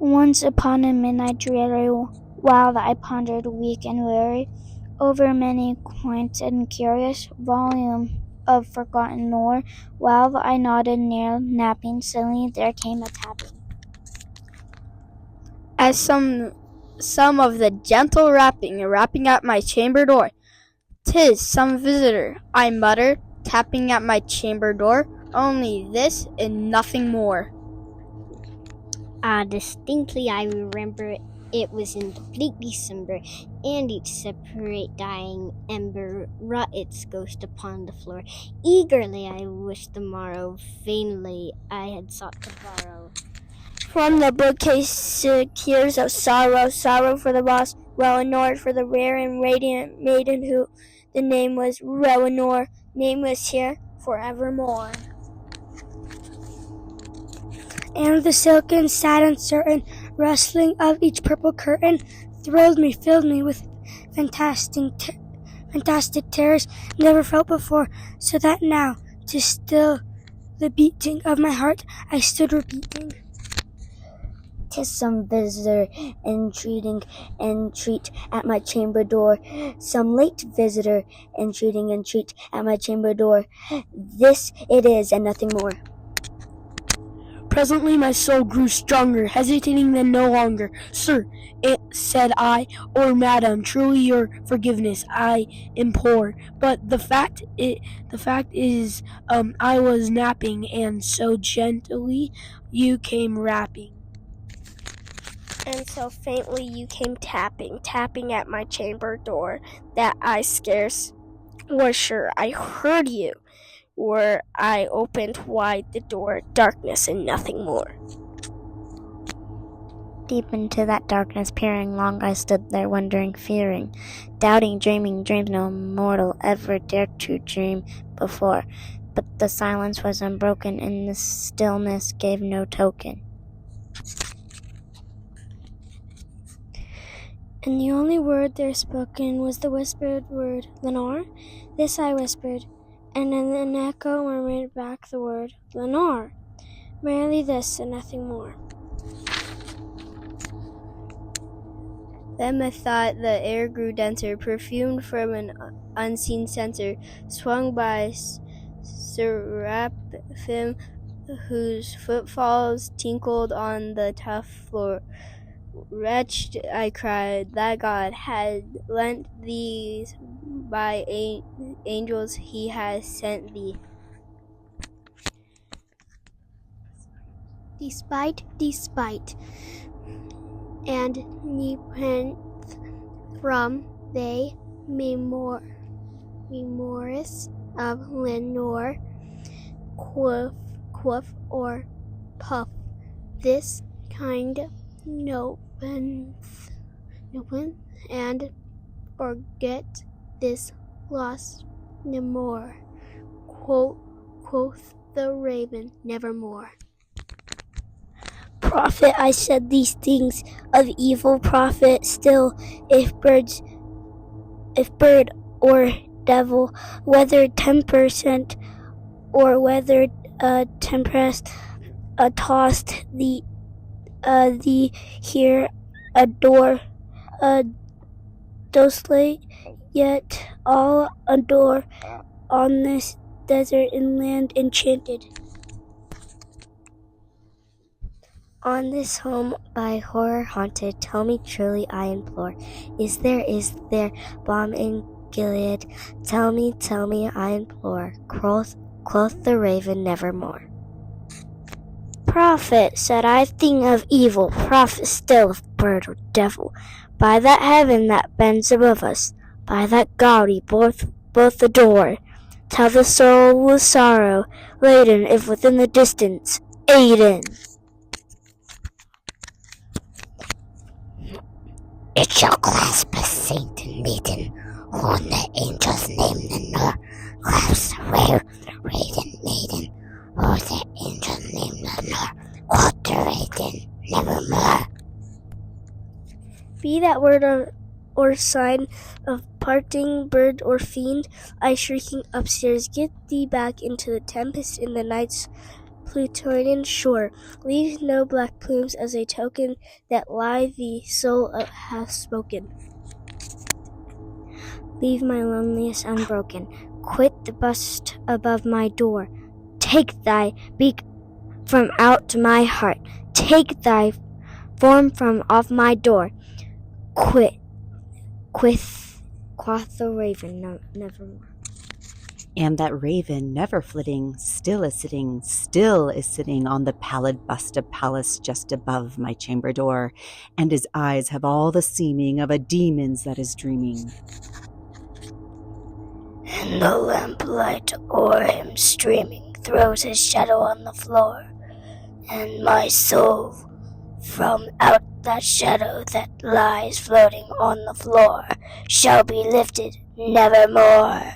Once upon a midnight dreary, while I pondered weak and weary over many quaint and curious volume of forgotten lore, while I nodded near napping, suddenly there came a tapping. As some of the gentle rapping at my chamber door. "'Tis some visitor," I muttered, tapping at my chamber door. "Only this and nothing more." Distinctly I remember it was in the bleak December, and each separate dying ember wrought its ghost upon the floor. Eagerly I wished the morrow, vainly I had sought to borrow from the bookcase tears of sorrow, sorrow for the lost Eleanor, for the rare and radiant maiden who the name was Eleanor, nameless here forevermore. And the silken, sad, uncertain rustling of each purple curtain thrilled me, filled me with fantastic terrors never felt before, so that now, to still the beating of my heart, I stood repeating. "'Tis some visitor entreat at my chamber door, some late visitor entreat at my chamber door. This it is, and nothing more." Presently my soul grew stronger, hesitating then no longer. "Sir," said I, "or madam, truly your forgiveness I implore. But the fact is, I was napping, and so gently you came rapping." And so faintly you came tapping at my chamber door, that I scarce was sure I heard you, where I opened wide the door, darkness and nothing more. Deep into that darkness peering, long I stood there wondering, fearing, doubting, dreaming dreams no mortal ever dared to dream before. But the silence was unbroken, and the stillness gave no token. And the only word there spoken was the whispered word, "Lenore?" This I whispered, and then an echo murmured back the word, "Lenore." Merely this and nothing more. Then methought the air grew denser, perfumed from an unseen censer, swung by seraphim whose footfalls tinkled on the tough floor. "Wretched," I cried, "that God had lent thee by angels he has sent thee." Despite, and nepenthe from they memories of Lenore, quoth or puff, this kind nopeth, and forget this loss ne'more. Quoth the raven, nevermore. "Prophet," I said, "these things of evil, prophet still, if bird or devil, whether 10% or whether tempest, tossed thee here adore, docile, yet all adore on this desert and land enchanted. On this home by horror haunted, tell me truly, I implore, is there balm in Gilead? Tell me, I implore. Quoth the raven, nevermore. "Prophet," said I, "thing of evil, prophet still, if bird or devil, by that heaven that bends above us, by that God we both adore, tell the soul with sorrow laden, if within the distance, Aden." "It shall clasp a saint and maiden, on the angel's name Lenore. Clasp a rare raven maiden, or the angel's name Lenore. Quoth the raven, nevermore." Be that word or sign of parting, bird or fiend, I shrieking upstairs, get thee back into the tempest in the night's Plutonian shore. Leave no black plumes as a token that lie the soul hath spoken. Leave my loneliness unbroken. Quit the bust above my door. Take thy beak from out my heart. Take thy form from off my door. Quoth the raven, no, nevermore. And that raven, never flitting, still is sitting on the pallid bust of Pallas just above my chamber door, and his eyes have all the seeming of a demon's that is dreaming. And the lamplight o'er him streaming throws his shadow on the floor, and my soul from out that shadow that lies floating on the floor shall be lifted nevermore.